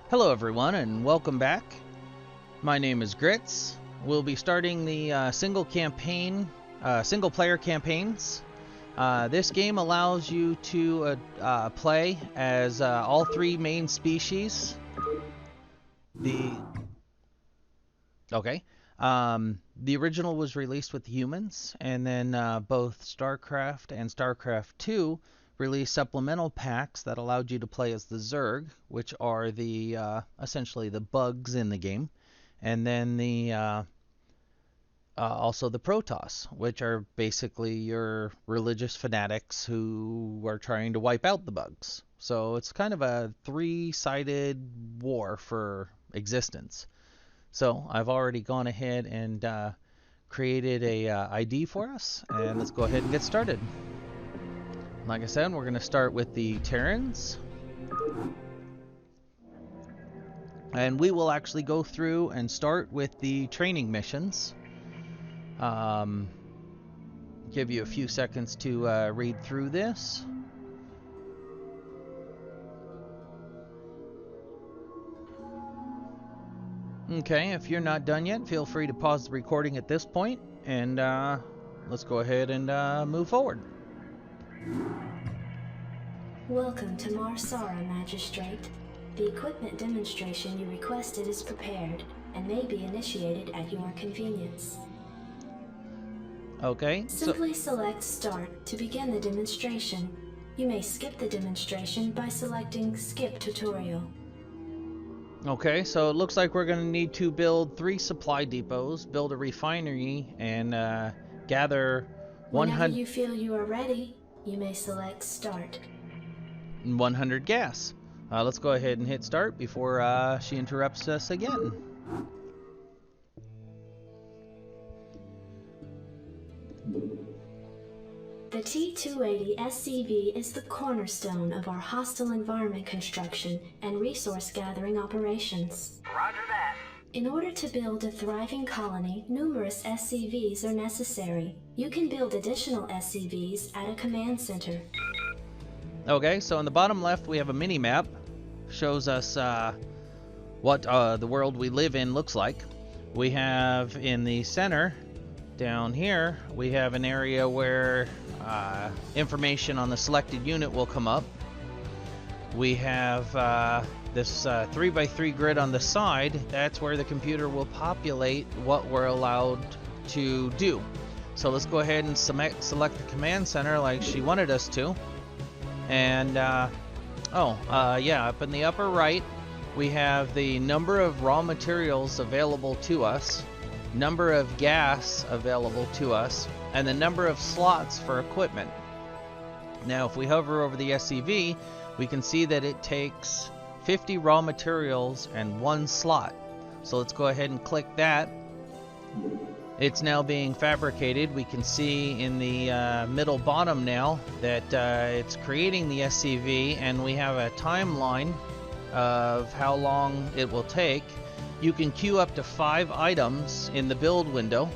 Hello everyone and welcome back. My name is Grits. We'll be starting the single player campaigns. This game allows you to play as all three main species. The original was released with humans, and then both StarCraft and StarCraft 2 released supplemental packs that allowed you to play as the Zerg, which are the essentially the bugs in the game, and then the also the Protoss, which are basically your religious fanatics who are trying to wipe out the bugs. So it's kind of a three-sided war for existence. So I've already gone ahead and created a ID for us, and let's go ahead and get started. Like I said, we're going to start with the Terrans. And we will actually go through and start with the training missions. Give you a few seconds to read through this. Okay, if you're not done yet, feel free to pause the recording at this point, and let's go ahead and move forward. Welcome to Marsara, Magistrate. The equipment demonstration you requested is prepared and may be initiated at your convenience. Okay. Simply select Start to begin the demonstration. You may skip the demonstration by selecting Skip Tutorial. Okay, so it looks like we're going to need to build 3 supply depots, build a refinery, and gather 100... Whenever you feel you are ready, you may select Start. 100 gas. Let's go ahead and hit start before she interrupts us again. The T-280 SCV is the cornerstone of our hostile environment construction and resource gathering operations. Roger that. In order to build a thriving colony, numerous SCVs are necessary. You can build additional SCVs at a command center. Okay, so in the bottom left we have a mini-map. Shows us what the world we live in looks like. We have in the center, down here, we have an area where information on the selected unit will come up. We have this 3x3 grid on the side. That's where the computer will populate what we're allowed to do. So let's go ahead and select the command center like she wanted us to. And yeah, up in the upper right we have the number of raw materials available to us, number of gas available to us, and the number of slots for equipment. Now if we hover over the SCV, we can see that it takes 50 raw materials and 1 slot. So let's go ahead and click that. It's now being fabricated. We can see in the middle bottom now that it's creating the SCV, and we have a timeline of how long it will take. You can queue up to 5 items in the build window.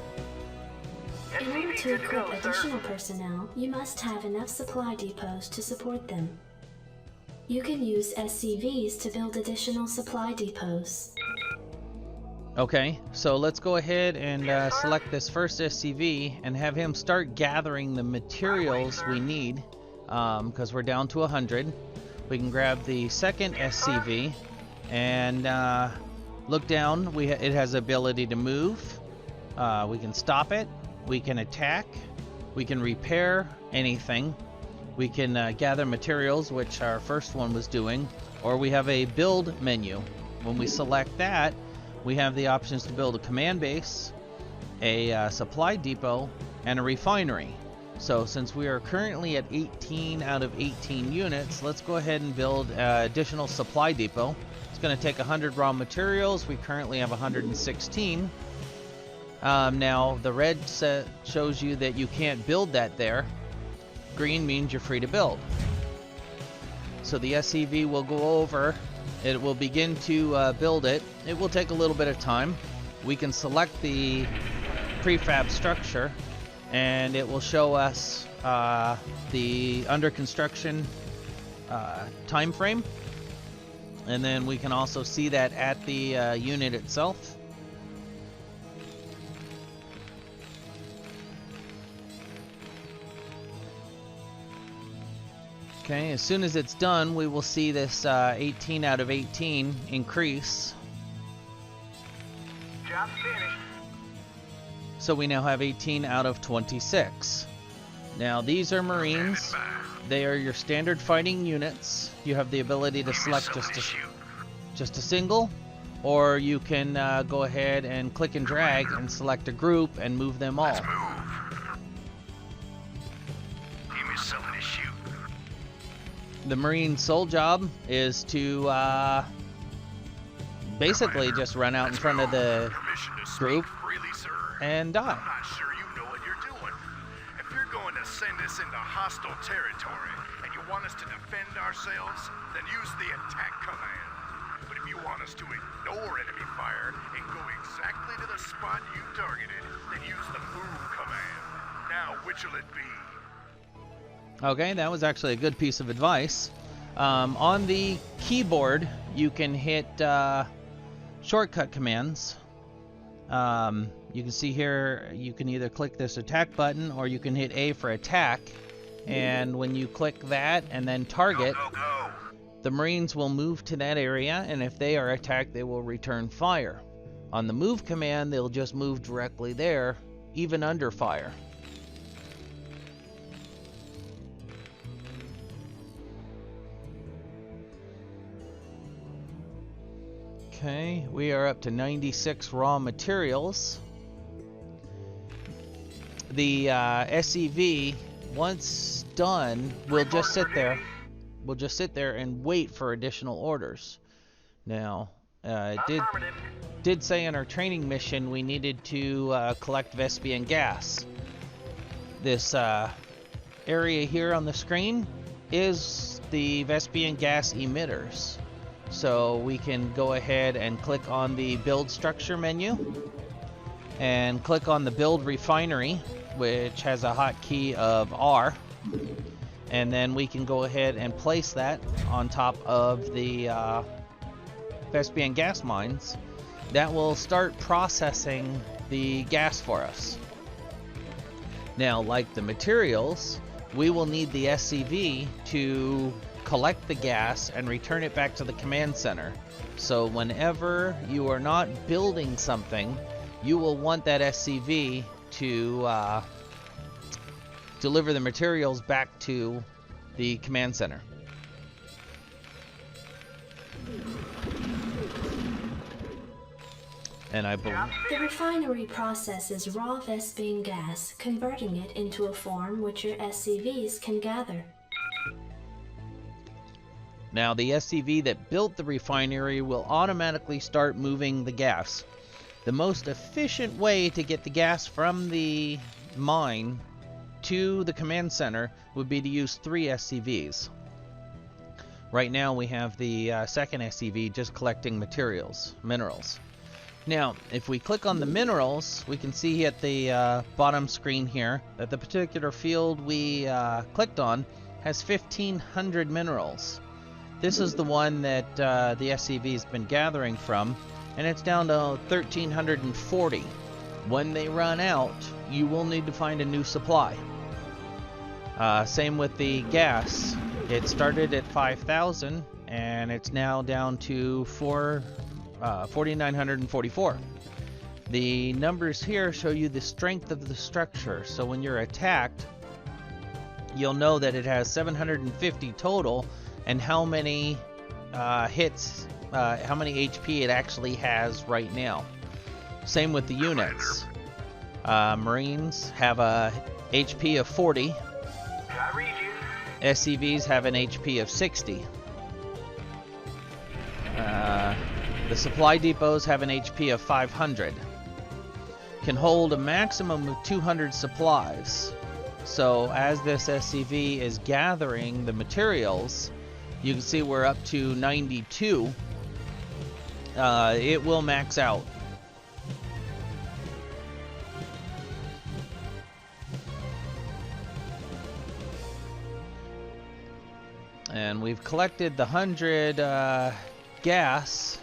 In order to equip additional personnel, you must have enough supply depots to support them. You can use SCVs to build additional supply depots. Okay, so let's go ahead and select this first SCV and have him start gathering the materials we need, because we're down to 100. We can grab the second SCV and look down. It has the ability to move. We can stop it. We can attack. We can repair anything. We can gather materials, which our first one was doing, or we have a build menu. When we select that, we have the options to build a command base, a supply depot, and a refinery. So since we are currently at 18 out of 18 units, let's go ahead and build an additional supply depot. It's going to take 100 raw materials. We currently have 116. Now the red shows you that you can't build that there. Green means you're free to build. So the SCV will go over. It will begin to build it. It will take a little bit of time. We can select the prefab structure, and it will show us the under construction time frame. And then we can also see that at the unit itself. Okay, as soon as it's done, we will see this 18 out of 18 increase. Job finished. So we now have 18 out of 26. Now these are Marines. They are your standard fighting units. You have the ability to select just a single, or you can go ahead and click and drag and select a group and move them all. Let's move. Give me something to shoot. The Marine's sole job is to basically just run out in front of the Permission to group speak freely, sir. and die. I'm not sure you know what you're doing. If you're going to send us into hostile territory and you want us to defend ourselves, then use the attack command. But if you want us to ignore enemy fire and go exactly to the spot you targeted, then use the move command. Now, which'll it be? Okay, that was actually a good piece of advice. On the keyboard, you can hit shortcut commands. You can see here, you can either click this attack button or you can hit A for attack. And when you click that and then target, Go. the Marines will move to that area, and if they are attacked, they will return fire. On the move command, they'll just move directly there, even under fire. Okay, we are up to 96 raw materials. The SCV, once done, will just sit there. We'll just sit there and wait for additional orders. Now, it did say in our training mission we needed to collect Vespian gas. This area here on the screen is the Vespian gas emitters. So we can go ahead and click on the build structure menu and click on the build refinery, which has a hotkey of R. And then we can go ahead and place that on top of the Vespian gas mines. That will start processing the gas for us. Now, like the materials, we will need the SCV to collect the gas and return it back to the command center. So whenever you are not building something, you will want that SCV to deliver the materials back to the command center. And I believe The refinery processes raw Vespian gas, converting it into a form which your SCVs can gather. now the SCV that built the refinery will automatically start moving the gas. The most efficient way to get the gas from the mine to the command center would be to use 3 SCVs. Right now we have the second SCV just collecting minerals. Now, if we click on the minerals, we can see at the bottom screen here that the particular field we clicked on has 1,500 minerals. This is the one that the SCV has been gathering from, and it's down to 1,340. When they run out, you will need to find a new supply. Same with the gas. It started at 5,000, and it's now down to 4,944. The numbers here show you the strength of the structure, so when you're attacked, you'll know that it has 750 total, and how many hits, how many HP it actually has right now. Same with the units. Marines have a HP of 40. I read you. SCVs have an HP of 60. The supply depots have an HP of 500. Can hold a maximum of 200 supplies. So as this SCV is gathering the materials, you can see we're up to 92. It will max out. And we've collected the 100 gas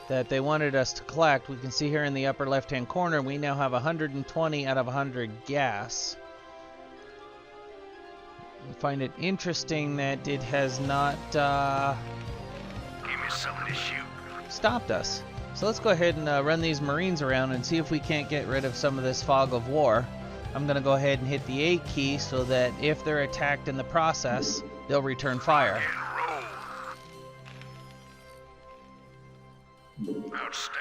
that they wanted us to collect. We can see here in the upper left-hand corner, we now have 120 out of 100 gas. I find it interesting that it has not Give me something to shoot. stopped us. So let's go ahead and run these Marines around and see if we can't get rid of some of this fog of war. I'm going to go ahead and hit the A key so that if they're attacked in the process, they'll return fire. Outstanding.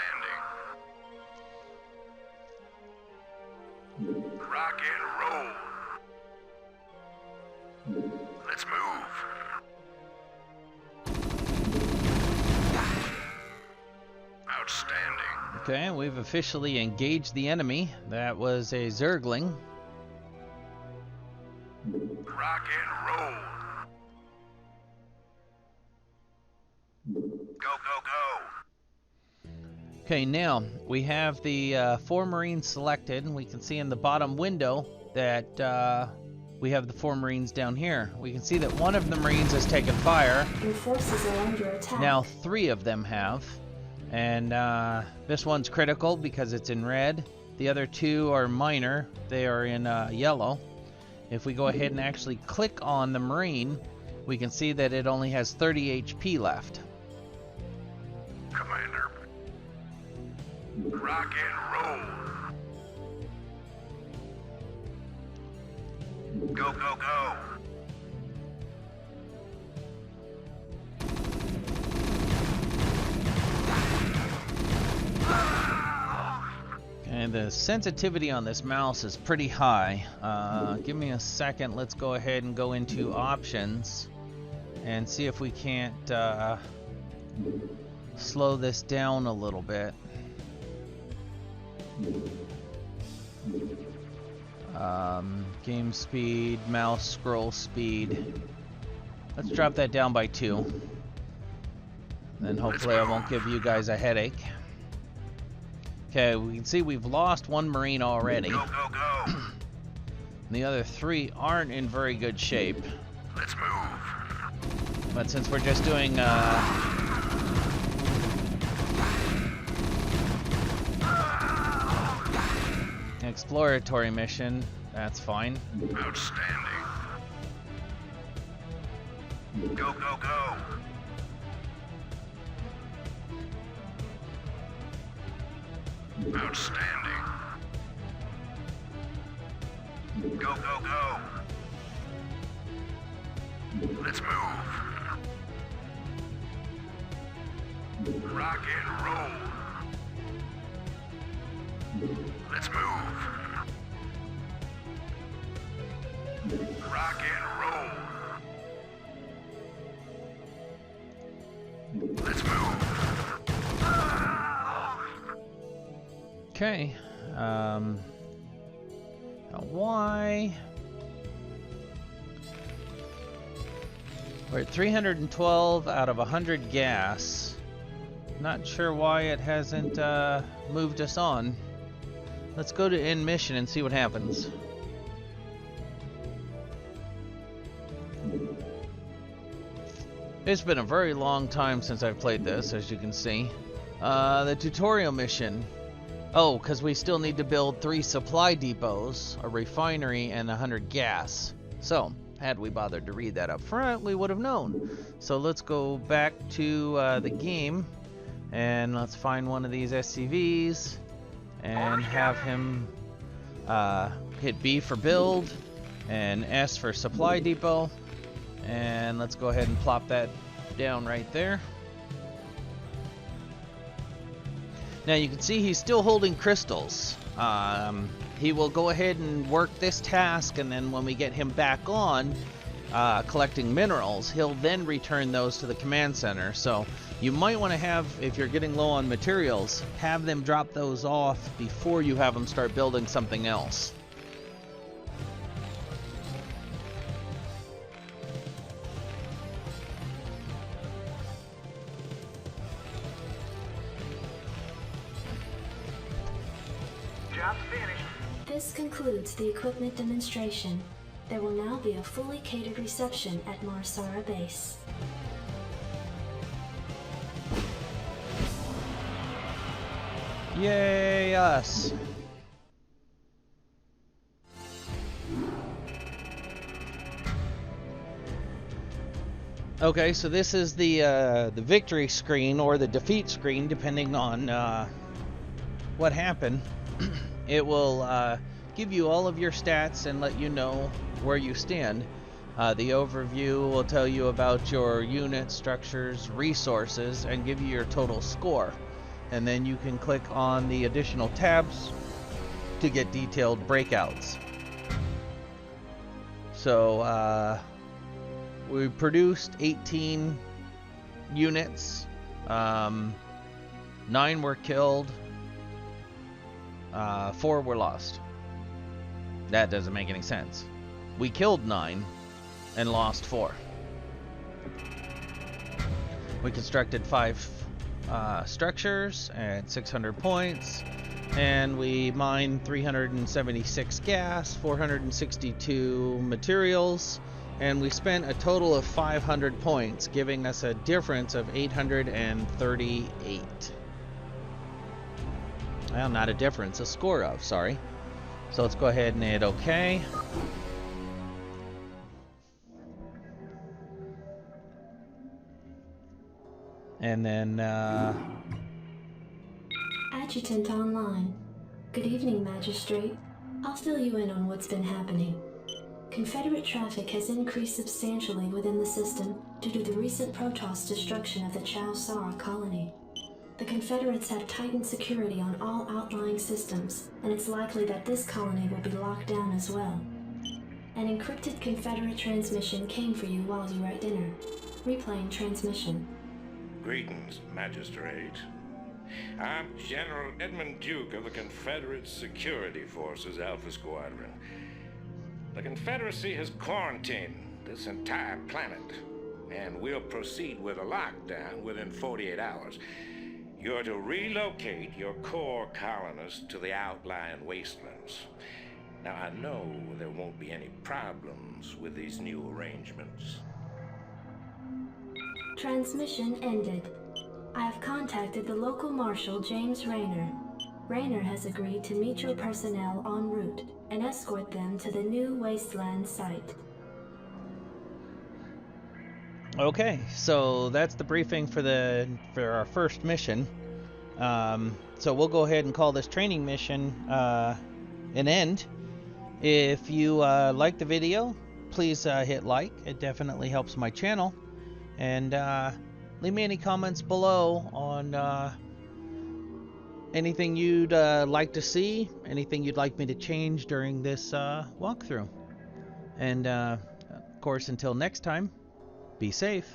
Rock and roll. Let's move. Outstanding. Okay, we've officially engaged the enemy. That was a Zergling. Rock and roll. Go, go, go. Okay, now we have the 4 Marines selected. We can see in the bottom window that we have the 4 Marines down here. We can see that one of the Marines has taken fire. Your forces are under attack. Now 3 of them have. And this one's critical because it's in red. The other 2 are minor. They are in yellow. If we go ahead and actually click on the Marine, we can see that it only has 30 HP left. Commander. Rock and roll. Go, go, go. And the sensitivity on this mouse is pretty high. Give me a second. Let's go ahead and go into options and see if we can't slow this down a little bit. Game speed, mouse scroll speed. Let's drop that down by 2. Then hopefully I won't give you guys a headache. Okay, we can see we've lost 1 Marine already. Go, go, go. The other 3 aren't in very good shape. Let's move. But since we're just doing an exploratory mission, that's fine. Outstanding. Go, go, go. Outstanding. Go, go, go. Let's move. Rock and roll. Let's move. Rock and roll. Let's move. Okay. Now why? We're at 312 out of 100 gas. Not sure why it hasn't moved us on. Let's go to end mission and see what happens. It's been a very long time since I've played this, as you can see. The tutorial mission. Oh, because we still need to build 3 supply depots, a refinery, and 100 gas. So, had we bothered to read that up front, we would have known. So let's go back to the game, and let's find one of these SCVs, and have him hit B for build, and S for supply depot. And let's go ahead and plop that down right there. Now you can see he's still holding crystals. He will go ahead and work this task, and then when we get him back on collecting minerals, he'll then return those to the command center. So you might want to have, if you're getting low on materials, have them drop those off before you have them start building something else. This concludes the equipment demonstration. There will now be a fully catered reception at Marsara Base. Yay, us. Okay, so this is the victory screen or the defeat screen, depending on what happened. It will give you all of your stats and let you know where you stand. The overview will tell you about your unit, structures, resources, and give you your total score. And then you can click on the additional tabs to get detailed breakouts. So we produced 18 units, 9 were killed, 4 were lost. That doesn't make any sense. We killed 9 and lost 4. We constructed 5 structures at 600 points, and we mined 376 gas, 462 materials, and we spent a total of 500 points, giving us a difference of 838. Well, not a difference, a score of, sorry. So let's go ahead and hit OK. And then, Adjutant online. Good evening, Magistrate. I'll fill you in on what's been happening. Confederate traffic has increased substantially within the system due to the recent Protoss destruction of the Chow Sara colony. The Confederates have tightened security on all outlying systems, and it's likely that this colony will be locked down as well. An encrypted Confederate transmission came for you while you were at dinner. Replaying transmission. Greetings, Magistrate. I'm General Edmund Duke of the Confederate Security Forces Alpha Squadron. The Confederacy has quarantined this entire planet, and we'll proceed with a lockdown within 48 hours. You're to relocate your core colonists to the outlying wastelands. Now, I know there won't be any problems with these new arrangements. Transmission ended. I have contacted the local marshal, James Rayner. Rayner has agreed to meet your personnel en route and escort them to the new wasteland site. okay, so that's the briefing for our first mission. So we'll go ahead and call this training mission an end. If you like the video, please hit like. It definitely helps my channel. And leave me any comments below on anything you'd like to see, anything you'd like me to change during this walkthrough. And of course, until next time, be safe.